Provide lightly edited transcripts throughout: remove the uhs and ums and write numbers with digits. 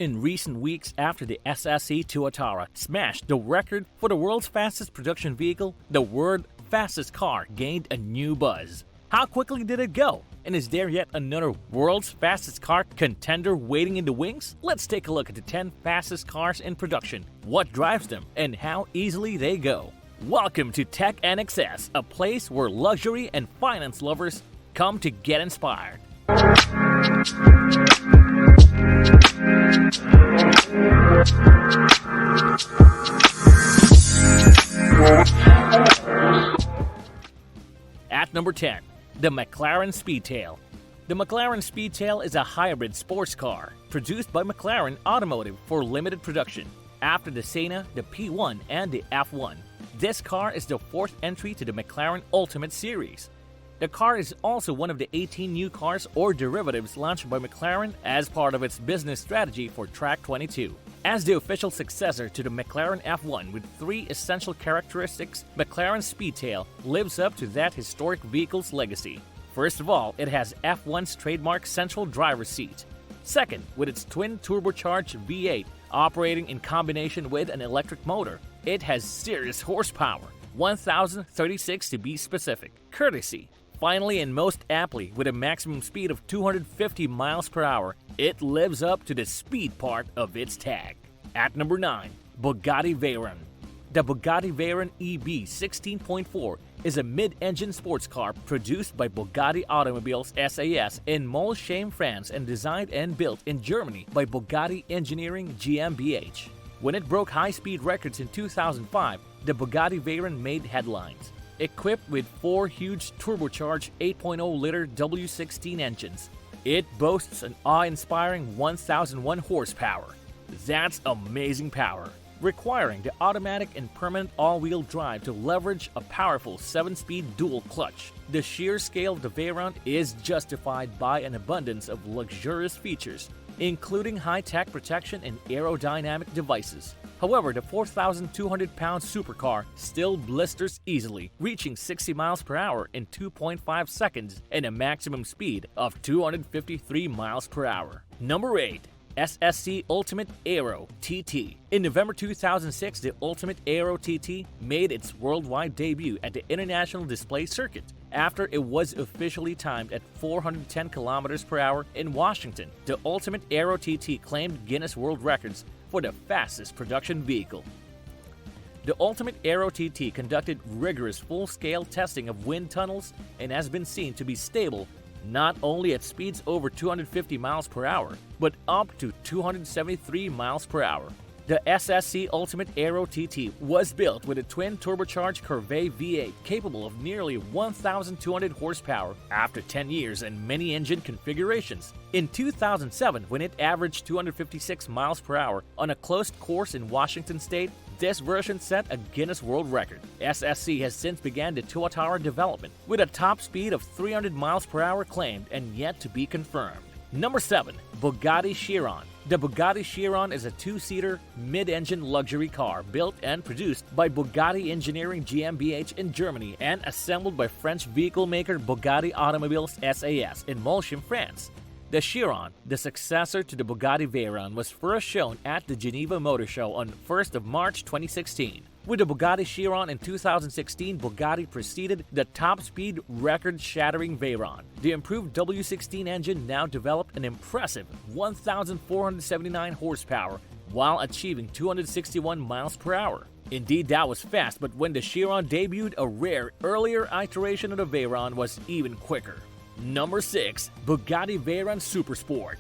In recent weeks after the SSC Tuatara smashed the record for the world's fastest production vehicle, the word fastest car gained a new buzz. How quickly did it go? And is there yet another world's fastest car contender waiting in the wings? Let's take a look at the 10 fastest cars in production, what drives them, and how easily they go. Welcome to TEKNXS, a place where luxury and finance lovers come to get inspired. At number 10, the McLaren Speedtail. The McLaren Speedtail is a hybrid sports car produced by McLaren Automotive for limited production. After the Senna, the P1, and the F1, this car is the fourth entry to the McLaren Ultimate Series. The car is also one of the 18 new cars or derivatives launched by McLaren as part of its business strategy for Track 22. As the official successor to the McLaren F1 with three essential characteristics, McLaren Speedtail lives up to that historic vehicle's legacy. First of all, it has F1's trademark central driver's seat. Second, with its twin turbocharged V8 operating in combination with an electric motor, it has serious horsepower, 1,036 to be specific, courtesy. Finally, and most aptly, with a maximum speed of 250 miles per hour, it lives up to the speed part of its tag. At number 9, Bugatti Veyron. The Bugatti Veyron EB 16.4 is a mid-engine sports car produced by Bugatti Automobiles SAS in Molsheim, France, and designed and built in Germany by Bugatti Engineering GmbH. When it broke high-speed records in 2005, the Bugatti Veyron made headlines. Equipped with four huge turbocharged 8.0-liter W16 engines, it boasts an awe-inspiring 1,001 horsepower. That's amazing power, requiring the automatic and permanent all-wheel drive to leverage a powerful 7-speed dual clutch. The sheer scale of the Veyron is justified by an abundance of luxurious features, including high-tech protection and aerodynamic devices. However, the 4,200-pound supercar still blisters easily, reaching 60 miles per hour in 2.5 seconds and a maximum speed of 253 miles per hour. Number 8. SSC Ultimate Aero TT. In November 2006, the Ultimate Aero TT made its worldwide debut at the International Display Circuit. After it was officially timed at 410 kilometers per hour in Washington, the Ultimate Aero TT claimed Guinness World Records for the fastest production vehicle. The Ultimate Aero TT conducted rigorous full-scale testing of wind tunnels and has been seen to be stable not only at speeds over 250 miles per hour, but up to 273 miles per hour. The SSC Ultimate Aero TT was built with a twin turbocharged Corvette V8 capable of nearly 1,200 horsepower after 10 years and many engine configurations. In 2007, when it averaged 256 miles per hour on a closed course in Washington State, this version set a Guinness World Record. SSC has since begun the Tuatara development, with a top speed of 300 miles per hour claimed and yet to be confirmed. Number 7. Bugatti Chiron. The Bugatti Chiron is a two-seater, mid-engine luxury car built and produced by Bugatti Engineering GmbH in Germany and assembled by French vehicle maker Bugatti Automobiles SAS in Molsheim, France. The Chiron, the successor to the Bugatti Veyron, was first shown at the Geneva Motor Show on 1st of March 2016. With the Bugatti Chiron in 2016, Bugatti preceded the top-speed record-shattering Veyron. The improved W16 engine now developed an impressive 1,479 horsepower while achieving 261 miles per hour. Indeed, that was fast, but when the Chiron debuted, a rare, earlier iteration of the Veyron was even quicker. Number 6. Bugatti Veyron Supersport.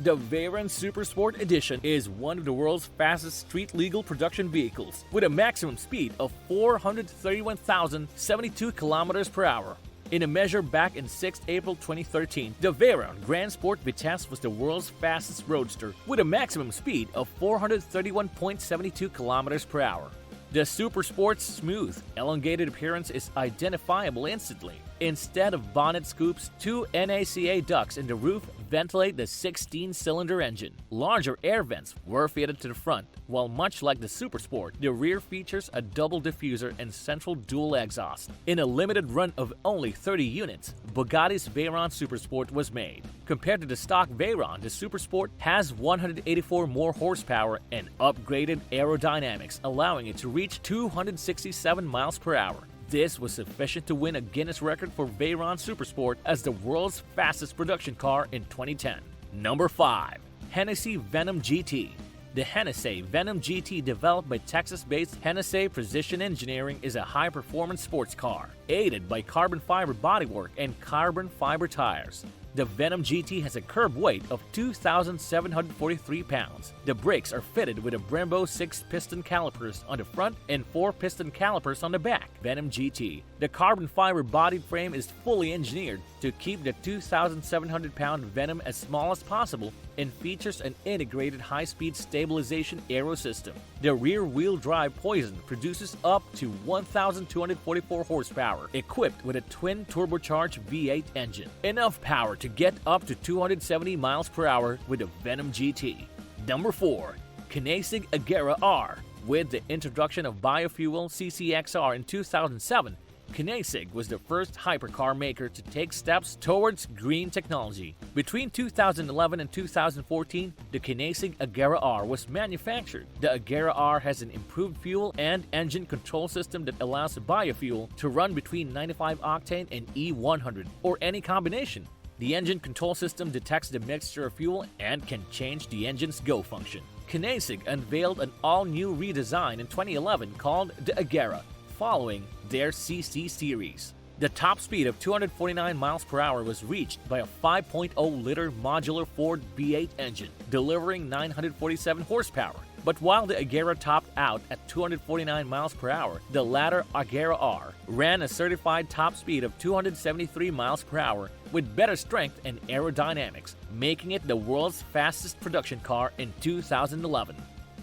The Veyron Supersport Edition is one of the world's fastest street-legal production vehicles, with a maximum speed of 431,072 kilometers per hour. In a measure back in 6 April 2013, the Veyron Grand Sport Vitesse was the world's fastest roadster, with a maximum speed of 431.72 kilometers per hour. The Supersport's smooth, elongated appearance is identifiable instantly. Instead of bonnet scoops, two NACA ducts in the roof, ventilate the 16-cylinder engine. Larger air vents were fitted to the front, while much like the Supersport, the rear features a double diffuser and central dual exhaust. In a limited run of only 30 units, Bugatti's Veyron Supersport was made. Compared to the stock Veyron, the Supersport has 184 more horsepower and upgraded aerodynamics, allowing it to reach 267 miles per hour. This was sufficient to win a Guinness record for Veyron Supersport as the world's fastest production car in 2010. Number 5. Hennessy Venom GT. The Hennessy Venom GT, developed by Texas-based Hennessy Precision Engineering, is a high-performance sports car, aided by carbon fiber bodywork and carbon fiber tires. The Venom GT has a curb weight of 2,743 pounds. The brakes are fitted with a Brembo 6-piston calipers on the front and 4-piston calipers on the back. Venom GT. The carbon fiber body frame is fully engineered to keep the 2,700-pound Venom as small as possible and features an integrated high-speed stabilization Aero system. The rear-wheel drive Poison produces up to 1,244 horsepower, equipped with a twin turbocharged V8 engine. Enough power to get up to 270 miles per hour with the Venom GT. Number 4. Kinesic Aguera R. With the introduction of biofuel CCXR in 2007, Kinesic was the first hypercar maker to take steps towards green technology. Between 2011 and 2014, the Kinesic Aguera R was manufactured. The Aguera R has an improved fuel and engine control system that allows the biofuel to run between 95 octane and E100, or any combination. The engine control system detects the mixture of fuel and can change the engine's go function. Kinesic unveiled an all-new redesign in 2011 called the Aguera, following their CC series. The top speed of 249 miles per hour was reached by a 5.0-liter modular Ford V8 engine, delivering 947 horsepower. But while the Aguera topped out at 249 miles per hour, the latter Aguera R ran a certified top speed of 273 miles per hour with better strength and aerodynamics, making it the world's fastest production car in 2011.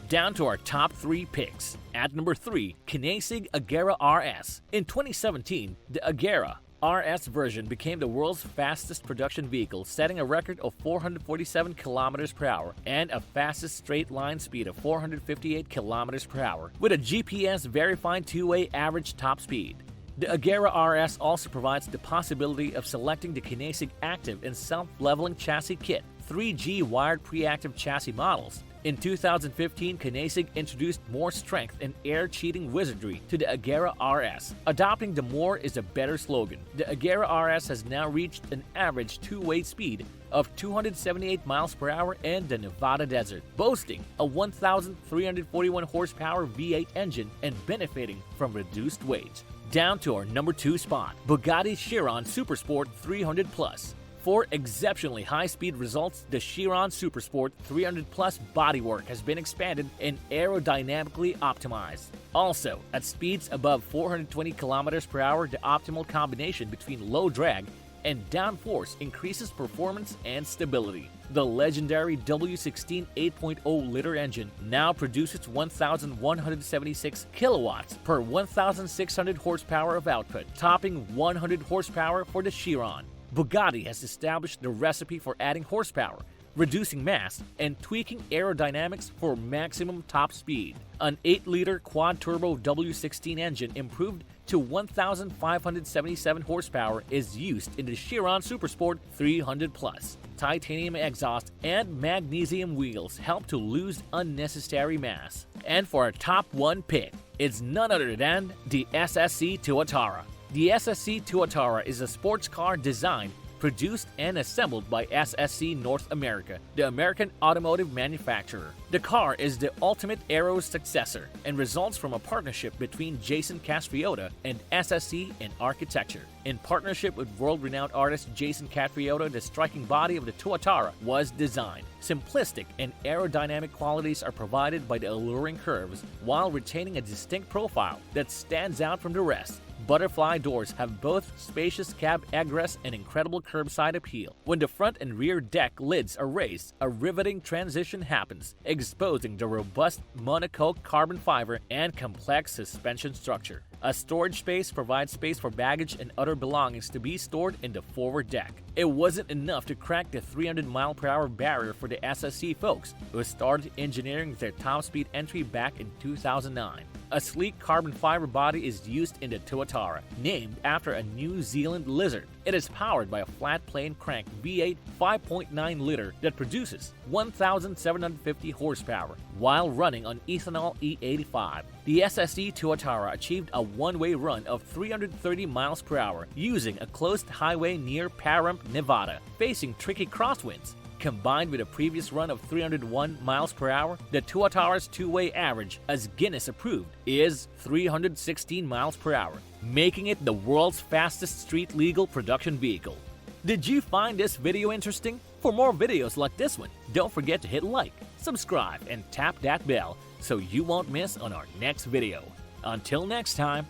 Down to our top 3 picks. At number 3, Kinesic Aguera RS. In 2017, the Aguera RS version became the world's fastest production vehicle, setting a record of 447 km per hour and a fastest straight line speed of 458 km per hour, with a GPS-verified 2-way average top speed. The Aguera RS also provides the possibility of selecting the Kinesic Active and Self-Leveling Chassis Kit, 3G wired pre-active chassis models. In 2015, Kinesic introduced more strength and air-cheating wizardry to the Aguera RS, adopting the "more is a better" slogan. The Aguera RS has now reached an average 2-way speed of 278 miles per hour in the Nevada desert, boasting a 1,341 horsepower V8 engine and benefiting from reduced weight. Down to our number 2 spot, Bugatti Chiron Supersport 300 Plus. For exceptionally high-speed results, the Chiron Supersport 300 Plus bodywork has been expanded and aerodynamically optimized. Also, at speeds above 420 km per hour, the optimal combination between low drag and downforce increases performance and stability. The legendary W16 8.0-liter engine now produces 1,176 kilowatts per 1,600 horsepower of output, topping 100 horsepower for the Chiron. Bugatti has established the recipe for adding horsepower, reducing mass, and tweaking aerodynamics for maximum top speed. An 8-liter quad-turbo W16 engine improved to 1,577 horsepower is used in the Chiron Supersport 300 Plus. Titanium exhaust and magnesium wheels help to lose unnecessary mass. And for our top 1 pick, it's none other than the SSC Tuatara. The SSC Tuatara is a sports car designed, produced, and assembled by SSC North America, the American automotive manufacturer. The car is the ultimate Aero successor and results from a partnership between Jason Castriota and SSC in architecture. In partnership with world-renowned artist Jason Castriota, the striking body of the Tuatara was designed. Simplistic and aerodynamic qualities are provided by the alluring curves while retaining a distinct profile that stands out from the rest. Butterfly doors have both spacious cab egress and incredible curbside appeal. When the front and rear deck lids are raised, a riveting transition happens, exposing the robust monocoque carbon fiber and complex suspension structure. A storage space provides space for baggage and other belongings to be stored in the forward deck. It wasn't enough to crack the 300-mile-per-hour barrier for the SSC folks, who started engineering their top speed entry back in 2009. A sleek carbon fiber body is used in the Tuatara, named after a New Zealand lizard. It is powered by a flat plane crank V8 5.9-liter that produces 1,750 horsepower while running on ethanol E85. The SSC Tuatara achieved a one-way run of 330 miles per hour using a closed highway near Pahrump, Nevada, facing tricky crosswinds. Combined with a previous run of 301 miles per hour, the Tuatara's two-way average, as Guinness approved, is 316 miles per hour, making it the world's fastest street-legal production vehicle. Did you find this video interesting? For more videos like this one, don't forget to hit like, subscribe, and tap that bell so you won't miss on our next video. Until next time,